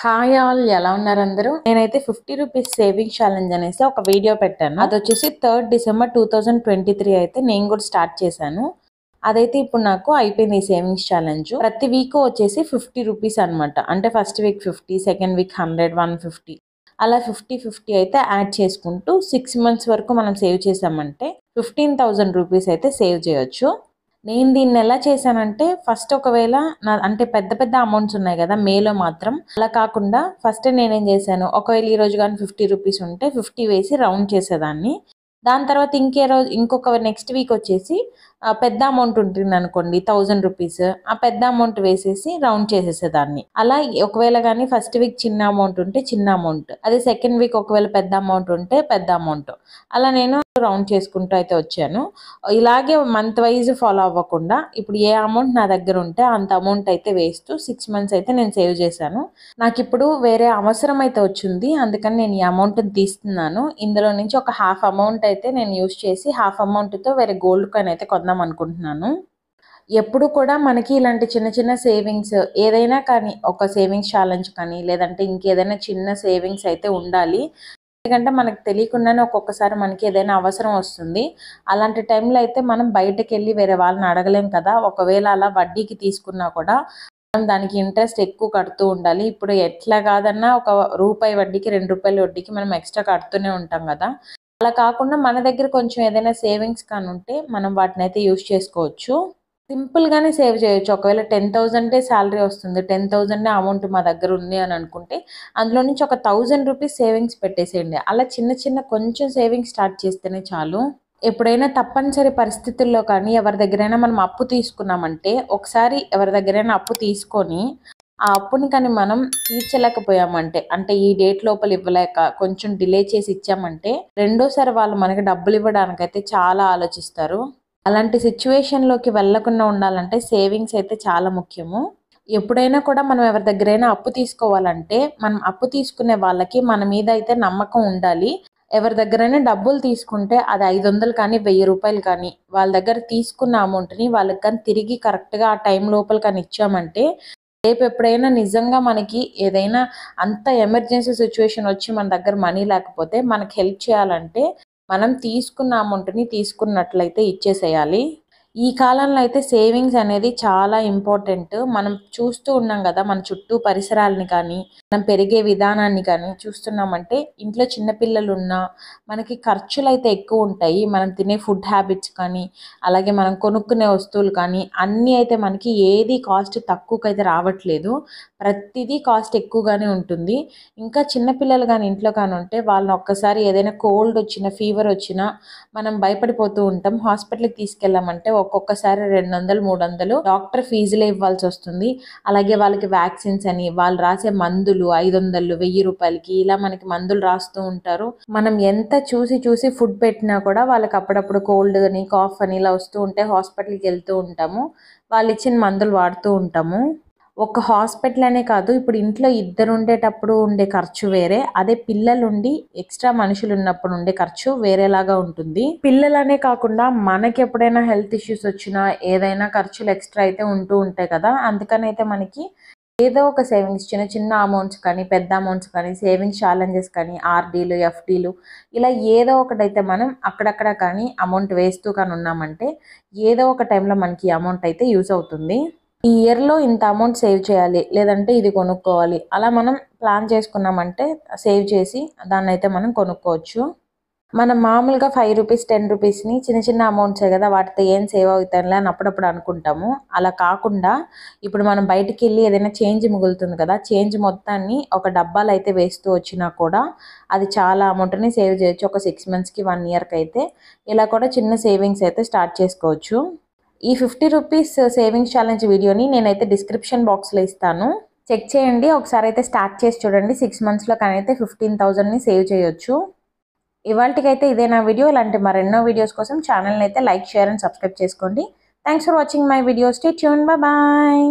Hi all, ఎలా ఉన్నారు అందరూ? నేనైతే 50 రూపీస్ సేవింగ్ ఛాలెంజ్ అనేసి ఒక వీడియో పెట్టాను. అది వచ్చేసి 3 డిసెంబర్ 2023 అయితే నేను కూడా స్టార్ట్ చేశాను. అదైతే ఇప్పుడు నాకు అయిపోయింది ఈ సేవింగ్స్ ఛాలెంజ్. ప్రతి వీక్ వచ్చేసి 50 రూపీస్ అనమాట. అంటే ఫస్ట్ వీక్ 50, సెకండ్ వీక్ 100, 150 అలా 50 అయితే యాడ్ చేసుకుంటూ 6 మంత్స్ వరకు మనం సేవ్ చేసామంటే 15,000 రూపీస్ అయితే సేవ్ చేయొచ్చు. నేను దీన్ని ఎలా చేశానంటే, ఫస్ట్ ఒకవేళ అంటే పెద్ద పెద్ద అమౌంట్స్ ఉన్నాయి కదా మేలో మాత్రం, అలా కాకుండా ఫస్ట్ నేనేం చేశాను, ఒకవేళ ఈ రోజు కానీ 50 రూపీస్ ఉంటే 50 వేసి రౌండ్ చేసేదాన్ని. దాని తర్వాత ఇంకొక నెక్స్ట్ వీక్ వచ్చేసి పెద్ద అమౌంట్ ఉంటుంది అనుకోండి 1000 రూపీస్, ఆ పెద్ద అమౌంట్ వేసేసి రౌండ్ చేసేసేదాన్ని. అలా ఒకవేళ కానీ ఫస్ట్ వీక్ చిన్న అమౌంట్ ఉంటే చిన్న అమౌంట్, అదే సెకండ్ వీక్ ఒకవేళ పెద్ద అమౌంట్ ఉంటే పెద్ద అమౌంట్, అలా నేను రౌండ్ చేసుకుంటూ అయితే వచ్చాను. ఇలాగే మంత్ వైజ్ ఫాలో అవ్వకుండా ఇప్పుడు ఏ అమౌంట్ నా దగ్గర ఉంటే అంత అమౌంట్ అయితే వేస్తూ 6 మంత్స్ అయితే నేను సేవ్ చేశాను. నాకు ఇప్పుడు వేరే అవసరం అయితే వచ్చింది, అందుకని నేను ఈ అమౌంట్ తీస్తున్నాను. ఇందులో నుంచి ఒక హాఫ్ అమౌంట్ అయితే నేను యూజ్ చేసి హాఫ్ అమౌంట్తో వేరే గోల్డ్ కాయిన్ అయితే కొందాం అనుకుంటున్నాను. ఎప్పుడు కూడా మనకి ఇలాంటి చిన్న చిన్న సేవింగ్స్ ఏదైనా కానీ, ఒక సేవింగ్స్ ఛాలెంజ్ కానీ లేదంటే ఇంకేదైనా చిన్న సేవింగ్స్ అయితే ఉండాలి. ఎందుకంటే మనకు తెలియకుండానే ఒక్కొక్కసారి మనకి ఏదైనా అవసరం వస్తుంది. అలాంటి టైంలో అయితే మనం బయటకు వెళ్ళి వేరే వాళ్ళని అడగలేం కదా. ఒకవేళ అలా వడ్డీకి తీసుకున్నా కూడా మనం దానికి ఇంట్రెస్ట్ ఎక్కువ కడుతూ ఉండాలి. ఇప్పుడు ఎట్లా కాదన్నా ఒక రూపాయి వడ్డీకి, 2 రూపాయల వడ్డీకి మనం ఎక్స్ట్రా కడుతూనే ఉంటాం కదా. అలా కాకుండా మన దగ్గర కొంచెం ఏదైనా సేవింగ్స్ కానీ ఉంటే మనం వాటిని అయితే యూజ్ చేసుకోవచ్చు. సింపుల్గానే సేవ్ చేయొచ్చు. ఒకవేళ 10,000 శాలరీ వస్తుంది, 10,000 అమౌంట్ మా దగ్గర ఉంది అని అనుకుంటే అందులో నుంచి ఒక 1000 రూపీస్ సేవింగ్స్ పెట్టేసేయండి. అలా చిన్న చిన్న కొంచెం సేవింగ్స్ స్టార్ట్ చేస్తేనే చాలు. ఎప్పుడైనా tప్పనిసరి పరిస్థితుల్లో కానీ ఎవరి దగ్గరైనా మనం అప్పు తీసుకున్నామంటే, ఒకసారి ఎవరి దగ్గరైనా అప్పు తీసుకొని ఆ అప్పుని కానీ మనం తీర్చలేకపోయామంటే, అంటే ఈ డేట్ లోపల ఇవ్వలేక కొంచెం డిలే చేసి ఇచ్చామంటే, రెండోసారి వాళ్ళు మనకి డబ్బులు ఇవ్వడానికైతే చాలా ఆలోచిస్తారు. అలాంటి సిచ్యువేషన్లోకి వెళ్ళకుండా ఉండాలంటే సేవింగ్స్ అయితే చాలా ముఖ్యము. ఎప్పుడైనా కూడా మనం ఎవరి దగ్గరైనా అప్పు తీసుకోవాలంటే, మనం అప్పు తీసుకునే వాళ్ళకి మన మీద అయితే నమ్మకం ఉండాలి. ఎవరి దగ్గరైనా డబ్బులు తీసుకుంటే అది 500 కానీ 1000 రూపాయలు కానీ వాళ్ళ దగ్గర తీసుకున్న అమౌంట్ని వాళ్ళకి కానీ తిరిగి కరెక్ట్గా ఆ టైం లోపల కానీ ఇచ్చామంటే, రేపు ఎప్పుడైనా నిజంగా మనకి ఏదైనా అంత ఎమర్జెన్సీ సిచ్యువేషన్ వచ్చి మన దగ్గర మనీ లేకపోతే మనకి హెల్ప్ చేయాలంటే మనం తీసుకున్న అమౌంట్ని తీసుకున్నట్లయితే ఇచ్చేసేయాలి. ఈ కాలంలో అయితే సేవింగ్స్ అనేది చాలా ఇంపార్టెంట్. మనం చూస్తూ ఉన్నాం కదా, మన చుట్టూ పరిసరాలని కానీ మనం పెరిగే విధానాన్ని కానీ చూస్తున్నామంటే, ఇంట్లో చిన్నపిల్లలు ఉన్నా మనకి ఖర్చులు అయితే ఎక్కువ ఉంటాయి. మనం తినే ఫుడ్ హ్యాబిట్స్ కానీ అలాగే మనం కొనుక్కునే వస్తువులు కానీ అన్నీ అయితే మనకి ఏది కాస్ట్ తక్కువకైతే రావట్లేదు. ప్రతిదీ కాస్ట్ ఎక్కువగానే ఉంటుంది. ఇంకా చిన్నపిల్లలు కానీ ఇంట్లో కానీ ఉంటే వాళ్ళని ఒక్కసారి ఏదైనా కోల్డ్ వచ్చినా, ఫీవర్ వచ్చినా మనం భయపడిపోతూ ఉంటాం. హాస్పిటల్కి తీసుకెళ్ళామంటే ఒక్కొక్కసారి 200, 300 డాక్టర్ ఫీజులే ఇవ్వాల్సి వస్తుంది. అలాగే వాళ్ళకి వ్యాక్సిన్స్ అని వాళ్ళు రాసే మందులు 500, 1000 రూపాయలకి ఇలా మనకి మందులు రాస్తూ ఉంటారు. మనం ఎంత చూసి చూసి ఫుడ్ పెట్టినా కూడా వాళ్ళకి అప్పుడప్పుడు కోల్డ్ అని, కాఫ్ అని ఇలా వస్తూ ఉంటే హాస్పిటల్కి వెళ్తూ ఉంటాము. వాళ్ళు ఇచ్చిన మందులు వాడుతూ ఉంటాము. ఒక హాస్పిటల్ అనే కాదు, ఇప్పుడు ఇంట్లో ఇద్దరు ఉండేటప్పుడు ఉండే ఖర్చు వేరే, అదే పిల్లలుండి ఎక్స్ట్రా మనుషులు ఉన్నప్పుడు ఉండే ఖర్చు వేరేలాగా ఉంటుంది. పిల్లలనే కాకుండా మనకి ఎప్పుడైనా హెల్త్ ఇష్యూస్ వచ్చినా ఏదైనా ఖర్చులు ఎక్స్ట్రా అయితే ఉంటూ ఉంటాయి కదా. అందుకని అయితే మనకి ఏదో ఒక సేవింగ్స్, చిన్న చిన్న అమౌంట్స్ కానీ పెద్ద అమౌంట్స్ కానీ, సేవింగ్స్ ఛాలెంజెస్ కానీ, ఆర్డీలు, ఎఫ్డీలు ఇలా ఏదో ఒకటైతే మనం అక్కడక్కడ కానీ అమౌంట్ వేస్తూ కానీ ఉన్నామంటే ఏదో ఒక టైంలో మనకి అమౌంట్ అయితే యూస్ అవుతుంది. ఈ ఇయర్లో ఇంత అమౌంట్ సేవ్ చేయాలి, లేదంటే ఇది కొనుక్కోవాలి, అలా మనం ప్లాన్ చేసుకున్నామంటే సేవ్ చేసి దాన్ని అయితే మనం కొనుక్కోవచ్చు. మనం మామూలుగా 5 రూపీస్, 10 రూపీస్ని చిన్న చిన్న అమౌంట్సే కదా, వాటితో ఏం సేవ్ అవుతానులే అని అప్పుడప్పుడు అనుకుంటాము. అలా కాకుండా ఇప్పుడు మనం బయటికి వెళ్ళి ఏదైనా చేంజ్ మిగులుతుంది కదా, చేంజ్ మొత్తాన్ని ఒక డబ్బాలు అయితే వేస్తూ వచ్చినా కూడా అది చాలా అమౌంట్ని సేవ్ చేయొచ్చు. ఒక 6 మంత్స్కి, 1 ఇయర్కి అయితే ఇలా కూడా చిన్న సేవింగ్స్ అయితే స్టార్ట్ చేసుకోవచ్చు. ఈ 50 రూపీస్ సేవింగ్స్ ఛాలెంజ్ వీడియోని నేనైతే డిస్క్రిప్షన్ బాక్స్లో ఇస్తాను, చెక్ చేయండి. ఒకసారి అయితే స్టార్ట్ చేసి చూడండి. 6 మంత్స్లో కానీ అయితే 15,000ని సేవ్ చేయొచ్చు. ఇవాళకైతే ఇదే నా వీడియో. ఇలాంటి మరెన్నో వీడియోస్ కోసం ఛానల్ని అయితే లైక్, షేర్ అండ్ సబ్స్క్రైబ్ చేసుకోండి. Thanks for watching my video. Stay tune. Bye.